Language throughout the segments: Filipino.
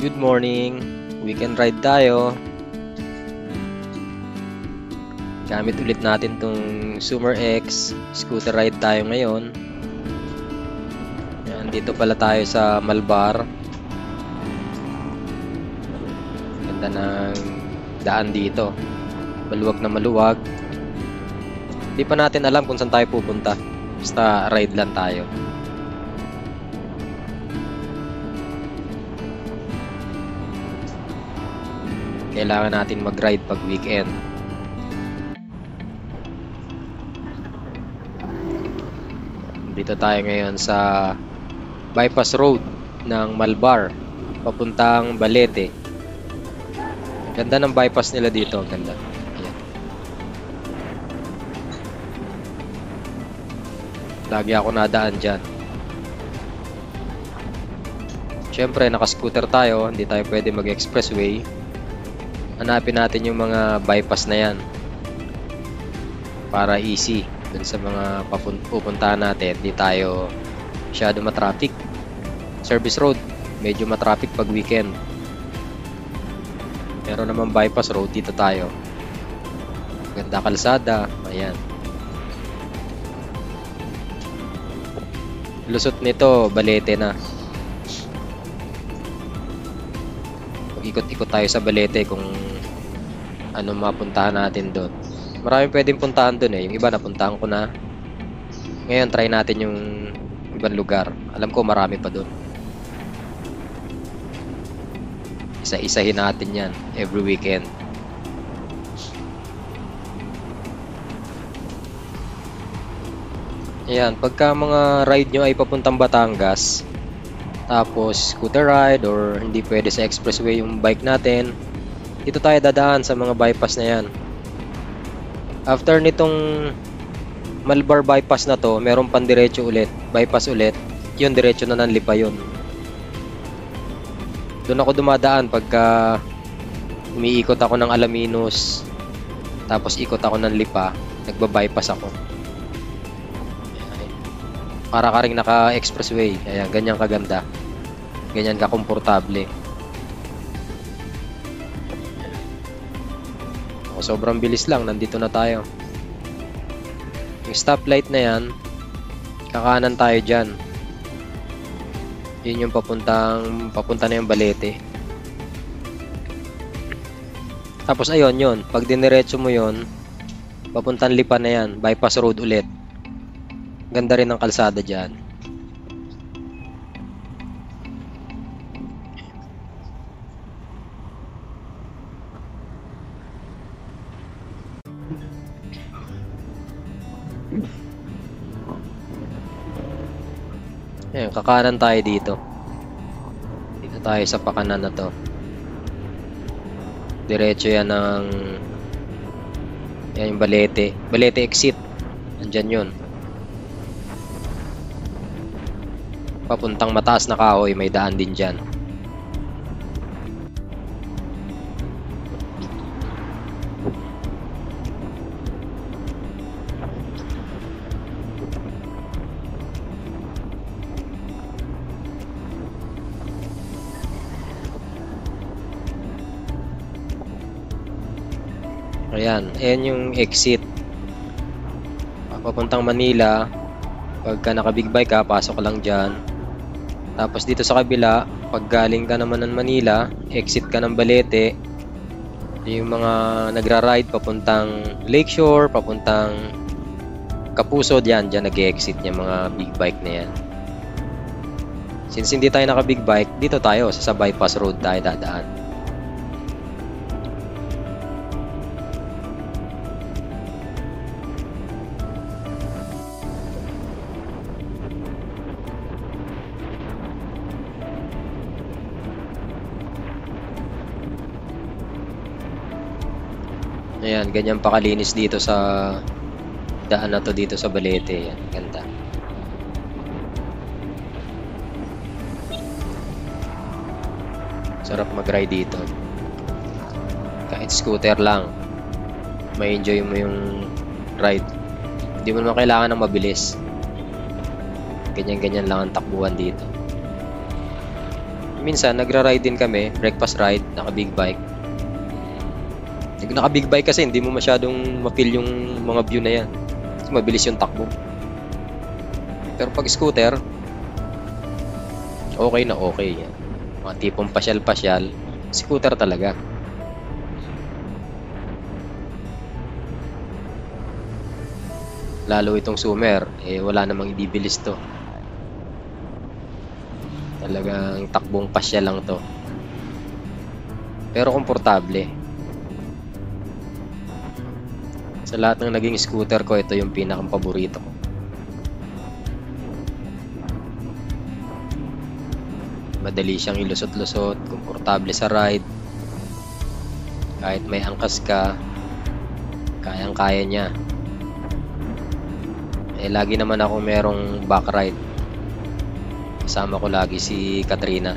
Good morning. Weekend ride tayo. Gamit ulit natin tong Sumer X. Scooter ride tayo ngayon. Yan, dito pala tayo sa Malbar. Ganda ng daan dito. Maluwag na maluwag. Hindi pa natin alam kung saan tayo pupunta. Basta ride lang tayo. Kailangan natin mag-ride pag weekend. Dito tayo ngayon sa bypass road ng Malbar papuntang Balete. Ganda ng bypass nila dito, ganda. Ayan. Lagi ako nadaan dyan. Siyempre, naka-scooter tayo, hindi tayo pwede mag-expressway. Hanapin natin yung mga bypass na yan para easy dun sa mga pupuntahan natin. Hindi tayo masyado matraffic. Service road, medyo matraffic pag weekend. Pero naman bypass road, dito tayo. Ganda kalsada, ayan. Lusot nito, Balete na. Ikot-ikot tayo sa Balete kung ano mapuntahan natin doon. Maraming pwedeng puntahan doon eh. Yung iba napuntahan ko na. Ngayon try natin yung ibang lugar. Alam ko marami pa doon. Isa-isahin natin yan every weekend. Ayan, pagka mga ride nyo ay papuntang Batangas, tapos scooter ride or hindi pwede sa expressway yung bike natin, dito tayo dadaan sa mga bypass na yan. After nitong Malbar bypass na to, meron pang diretso ulit, bypass ulit. Yun, diretso na ng Lipa yun. Doon ako dumadaan pagka umiikot ako ng Alaminos, tapos ikot ako ng Lipa, nagba-bypass ako. Para ka ring naka-expressway. Ayan, ganyan kaganda. Ganyan ka-komportable. Sobrang bilis lang, nandito na tayo. Yung stoplight na yan, kakanan tayo dyan. Yun yung papunta na yung Balete. Tapos ayun yun, pag diniretso mo yun, papuntang Lipa na yan, bypass road ulit. Ganda rin ang kalsada dyan. Ayan, kakanan tayo dito. Dito tayo sa pakanan na to. Diretso yan ng yan yung Balete. Balete exit. Andyan yun. Papuntang mataas na kahoy, may daan din dyan. Ayan, ayan yung exit. Papuntang Manila. Pagka naka big bike ka, pasok ka lang dyan. Tapos dito sa kabila, pag galing ka naman ng Manila, exit ka ng Balete. Yung mga nagra-ride papuntang Lakeshore, papuntang Kapuso, dyan nag-exit yung mga big bike na yan. Since hindi tayo naka big bike, dito tayo sa bypass road tayo dadaan. Ayan, ganyan pa kalinis dito sa daan na to dito sa Balete. Ayan, ganda. Sarap mag-ride dito. Kahit scooter lang, may enjoy mo yung ride. Hindi mo naman kailangan ng mabilis. Ganyan-ganyan lang ang takbuhan dito. Minsan, nagra-ride din kami, breakfast ride, naka-big bike. Naka-big bike kasi hindi mo masyadong ma-feel yung mga view na yan. Kasi mabilis yung takbo. Pero pag scooter, okay na okay yan. Mga tipong pasyal-pasyal, scooter talaga. Lalo itong summer, wala namang ibibilis to. Talagang takbong pasyal lang to. Pero komportable. Sa lahat ng naging scooter ko, ito yung pinakang paborito ko. Madali siyang ilusot-lusot, komportable sa ride. Kahit may angkas ka, kayang-kaya niya. Lagi naman ako merong back ride. Kasama ko lagi si Katrina.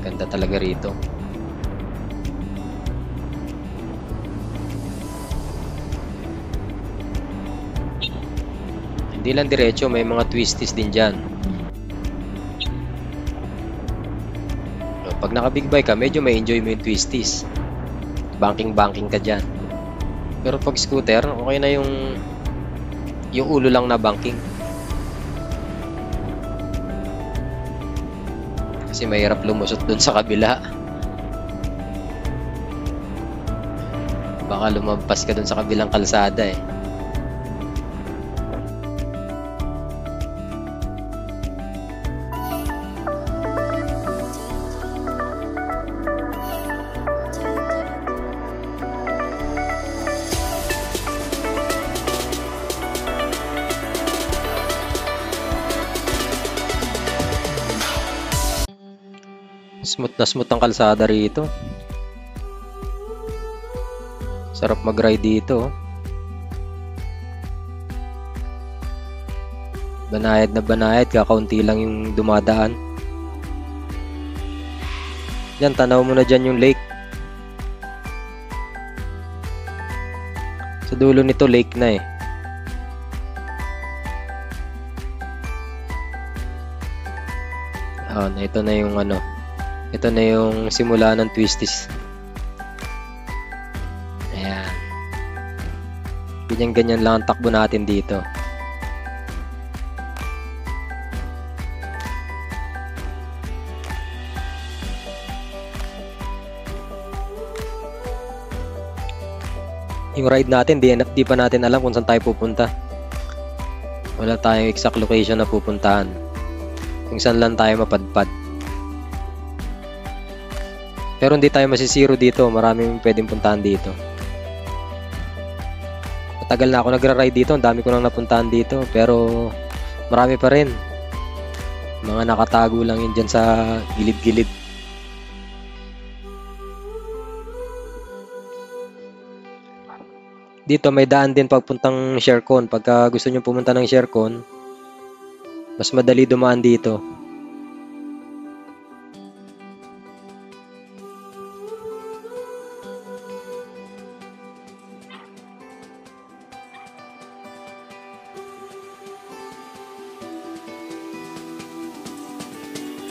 Ganda talaga rito. Hindi lang diretso, may mga twisties din dyan. Pag naka-big bike ka, medyo may enjoy mo yung twisties. Banking-banking ka dyan. Pero pag scooter, okay na yung ulo lang na banking. Kasi mahirap lumusot dun sa kabila. Baka lumampas ka dun sa kabilang kalsada eh. Smooth na smooth ang kalsada rito. Sarap mag-ride dito. Banayad na banayad, kakaunti lang yung dumadaan. Yan, tanaw mo na dyan yung lake. Sa dulo nito, lake na eh. Ito na yung ano. Ito na yung simula ng twisties. Ayan. Ganyan-ganyan lang ang takbo natin dito. Yung ride natin, di pa natin alam kung saan tayo pupunta. Wala tayong exact location na pupuntahan. Kung saan lang tayo mapadpad. Pero hindi tayo masisiro dito. Maraming pwedeng puntahan dito. Matagal na ako nagra-ride dito. Ang dami ko nang napuntahan dito. Pero marami pa rin. Mga nakatago lang yun dyan sa gilid-gilid. Dito may daan din pagpuntang Shercon. Pagka gusto nyo pumunta ng Shercon, mas madali dumaan dito.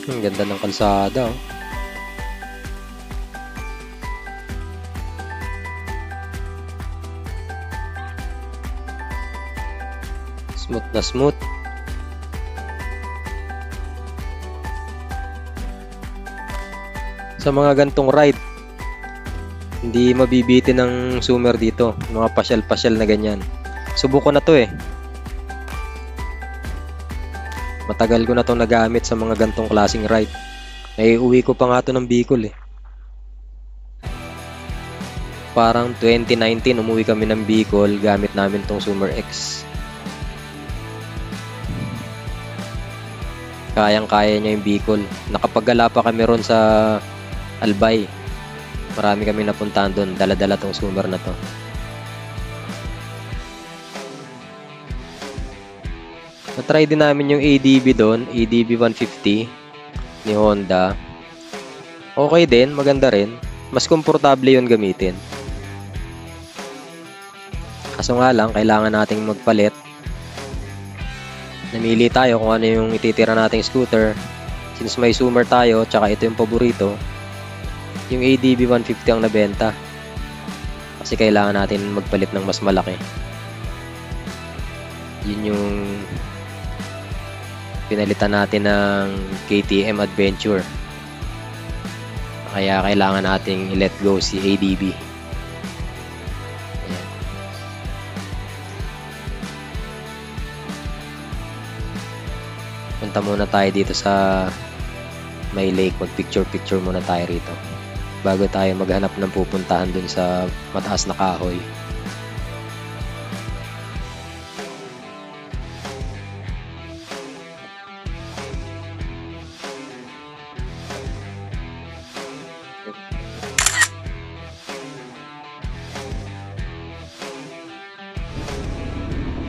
Ang ganda ng kalsada, oh. Smooth na smooth. Sa mga gantong ride, hindi mabibitin ng summer dito. Mga pasyal-pasyal na ganyan. Subukan na to eh. Matagal ko na itong nagamit sa mga gantong klaseng ride. Uwi ko pa nga ito ng Bicol eh. Parang 2019 umuwi kami ng Bicol, gamit namin tong Summer X. Kayang-kaya niya yung Bicol. Nakapagala pa kami ron sa Albay. Marami kami napuntahan doon. Dala-dala tong Summer na to. Na-try din namin yung ADB doon, ADB 150 ni Honda. Okay din, maganda rin. Mas komportable yun gamitin. Kaso nga lang, kailangan nating magpalit. Namili tayo kung ano yung ititira nating scooter. Since may Zoomer tayo, tsaka ito yung paborito, yung ADB 150 ang nabenta. Kasi kailangan natin magpalit ng mas malaki. Yun yung pinalitan natin ng KTM Adventure. Kaya kailangan nating i-let go si ADB. Ayan. Punta muna tayo dito sa may lake. Mag-picture-picture muna tayo rito bago tayo maghanap ng pupuntahan dun sa mataas na kahoy.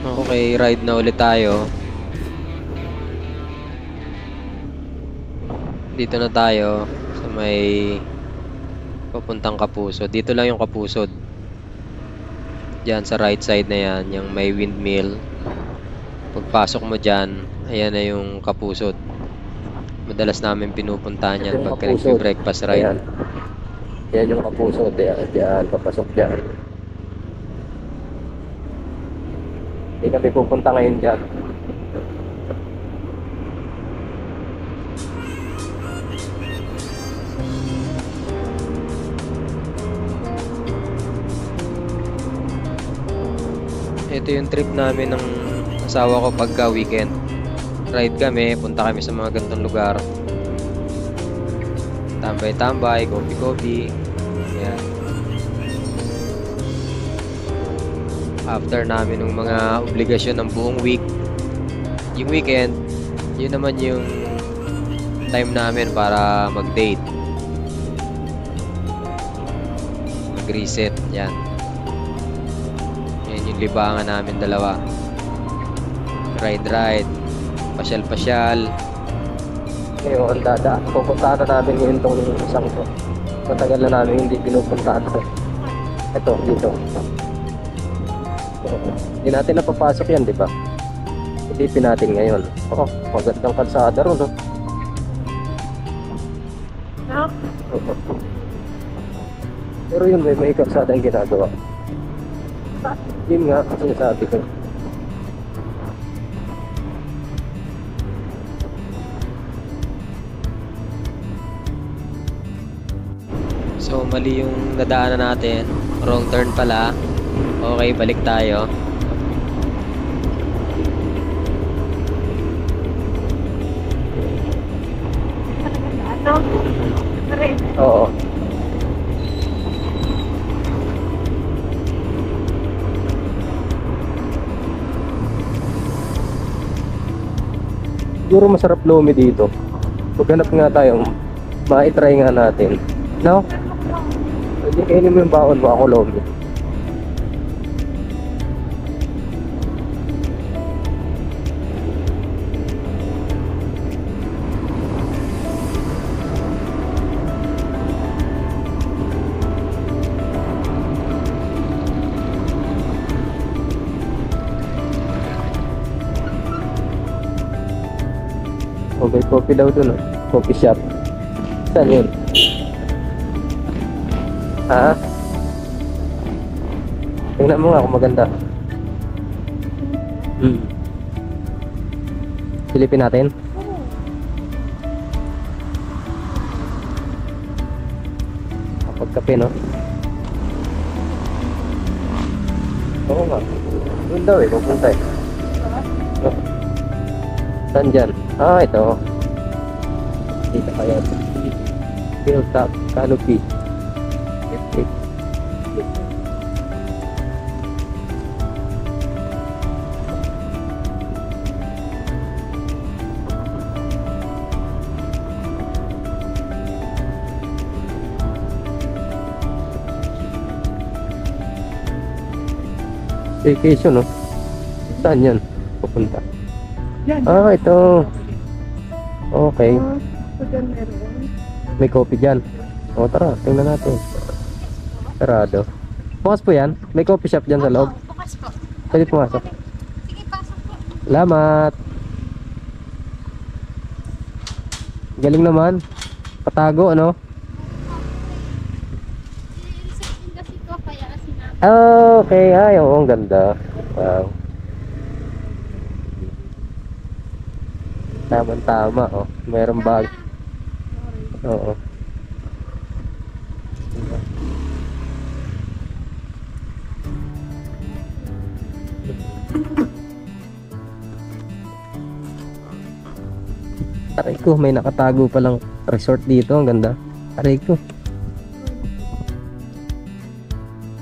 Okay, ride na ulit tayo. Dito na tayo sa may papuntang Kapusod. Dito lang yung Kapusod. Diyan sa right side na yan, yung may windmill. Pagpasok mo dyan, ayan na yung Kapusod. Madalas namin pinupuntahan yan pag nag-breakfast ride. Ayan. Yan yung Kapusod. Diyan, papasok dyan. Hindi kami pupunta ngayon dyan. Ito yung trip namin ng asawa ko pagka weekend. Ride kami, punta kami sa mga ganitong lugar. Tambay-tambay, coffee-coffee. Ayan. After namin ng mga obligasyon ng buong week, yung weekend, yun naman yung time namin para mag-date. Mag-reset, yan. Yan yung libangan namin dalawa. Ride, pasyal-pasyal. Ngayon, pupuntahan na namin ngayon itong isang to. Matagal na namin hindi pinupuntahan to. Ito, dito. Hindi natin napapasok yan, di ba? Ilipin natin ngayon. Oh, magandang kalsada ron, no? No? Pero yun, may kalsada yung ginagawa. Yun nga, sinasabi ko. So, mali yung nadaanan natin. Wrong turn pala. Okay, balik tayo. Ano? Rin. Oo. Siguro masarap lomi dito. Paghanap nga tayo, ma-try nga natin. No? Pwede kainin mo yung baon mo, ako lomi. O, may coffee daw dun, oh. Coffee shop. Saan yun? Ha? Tingnan mo nga kung maganda. Silipin natin. Kapag kape, no? Oo nga. Doon daw eh, pupunta eh. Oh. Saan dyan? Ah, ito. Dito kaya. Hilltop Canopy. Okay. Vacation, no? Saan yan? Pupunta. Yan. Ah, ito. Okay. So, dyan meron. May coffee dyan. O, tara. Tingnan natin. Sarado. Bukas po yan? May coffee shop dyan sa loob? Bukas po. Pwede pumasok. Sige, pasok po. Salamat. Galing naman. Patago, ano? Kasi ko kaya sinabi. Ah, okay. Ay, oo, ang ganda. Wow. Tama-tama, oh. Mayroong bag. Oo. Aray ko, may nakatago palang resort dito. Ang ganda. Aray ko.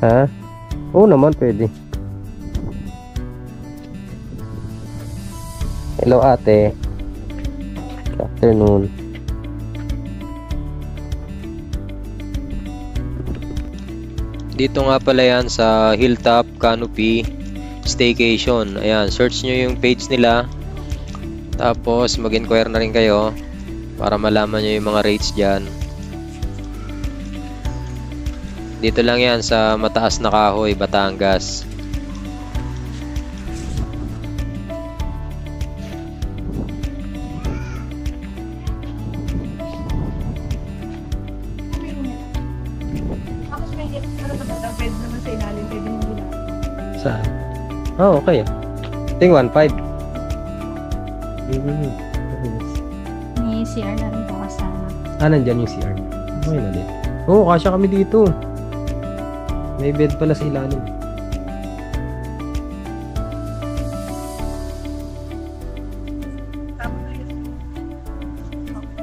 Ha? Oo naman, pwede. Hello, ate. Good afternoon. Dito nga pala yan sa Hilltop Canopy Staycation. Ayan, search nyo yung page nila. Tapos mag-inquire na rin kayo para malaman nyo yung mga rates dyan. Dito lang yan sa Mataas na Kahoy, Batangas. Tapos may ano naman, pwede naman sa ilalim, pwede mo nila. Saan? Oh, okay. Ting 1.5. May CR na rin po kasama. Ah, nandyan yung CR. Okay na din. Oo, kasya kami dito. May bed pala sa ilalim. Tapos na yun.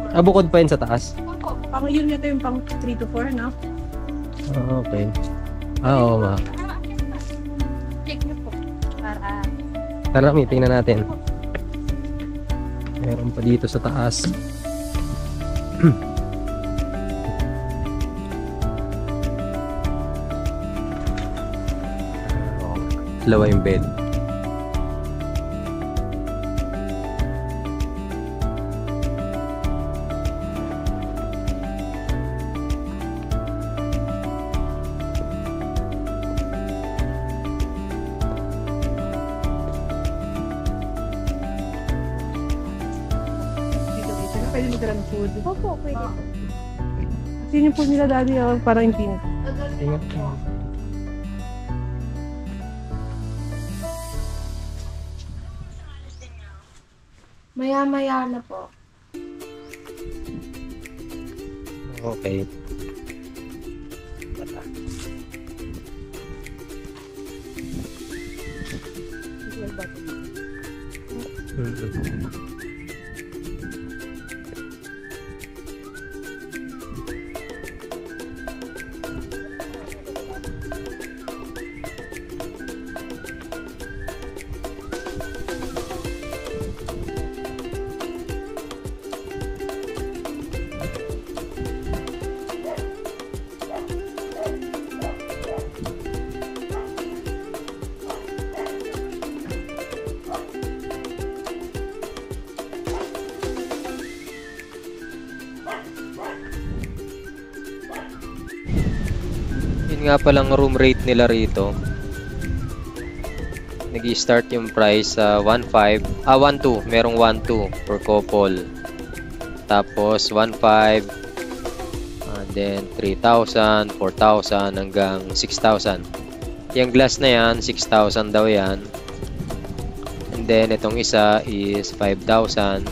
Ah, bukod pa yun sa taas? Pang yun yata yung pang 3 to 4, no? Ah, okay. Ah, oo nga. Check niyo po. Para Tara, tingnan natin. Meron pa dito sa taas. Dalawa yung bed. Dito, dito na. Pwede nila ng food. Opo, pwede po. Kasi yung food nila daddy, parang infinite. Ingat. Maya-maya na po. Okay. Yun nga palang room rate nila rito. Nag-i-start yung price sa 1.5, 1.2, merong 1.2 per couple. Tapos 1.5, and then 3,000, 4,000 hanggang 6,000. Yung glass na yan, 6,000 daw yan. And then itong isa is 5,000.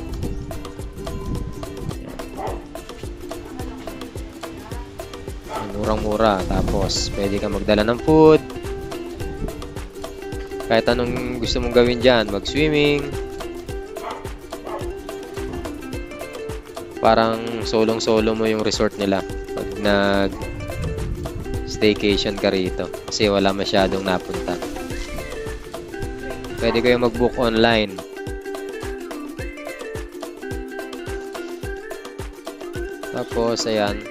Murang-mura. Tapos pwede ka magdala ng food. Kahit anong gusto mong gawin dyan, mag-swimming. Parang solong-solo mo yung resort nila pag nag-staycation ka rito. Kasi wala masyadong napunta. Pwede kayo mag-book online. Tapos, ayan.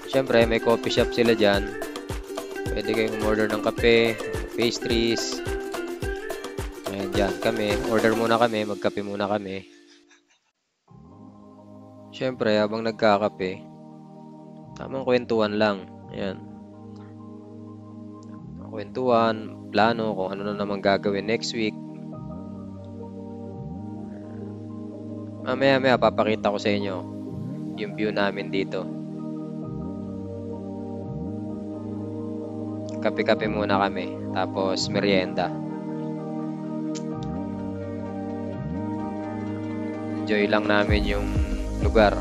Siyempre, may coffee shop sila dyan. Pwede kayong order ng kape, pastries. Ayan, dyan kami. Order muna kami, magkape muna kami. Siyempre, habang nagkakape, tamang kwentuhan lang. Ayan. Kwentuhan, plano, kung ano na naman gagawin next week. Mamaya-maya, papakita ko sa inyo yung view namin dito. Kape-kape muna kami, tapos merienda. Enjoy lang namin yung lugar.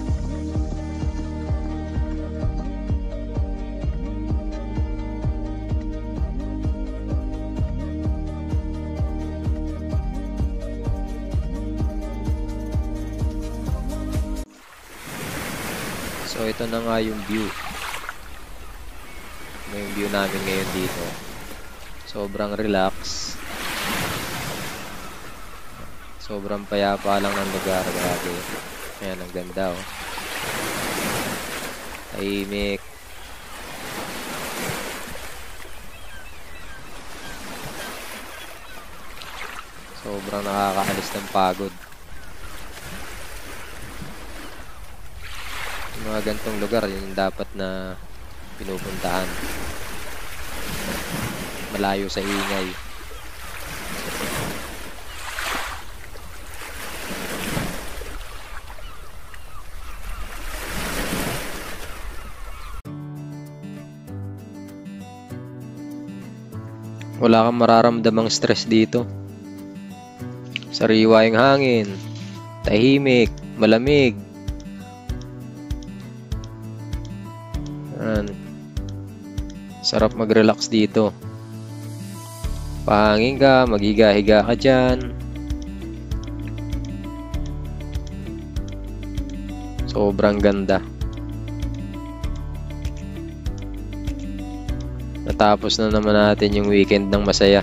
So ito na nga yung view. Ito yung view namin ngayon dito. Sobrang relax. Sobrang payapa lang ng lugar. Grabe. Ayan, ang ganda oh. Tahimik. Sobrang nakakaalis ng pagod. Yung mga gantong lugar, yun yung dapat na pinupuntahan. Malayo sa ingay. Wala kang mararamdamang stress dito. Sariwa yung hangin. Tahimik. Malamig. Yan. Sarap mag-relax dito. Pahangin ka, magiga-higa ka dyan. Sobrang ganda. Natapos na naman natin yung weekend ng masaya.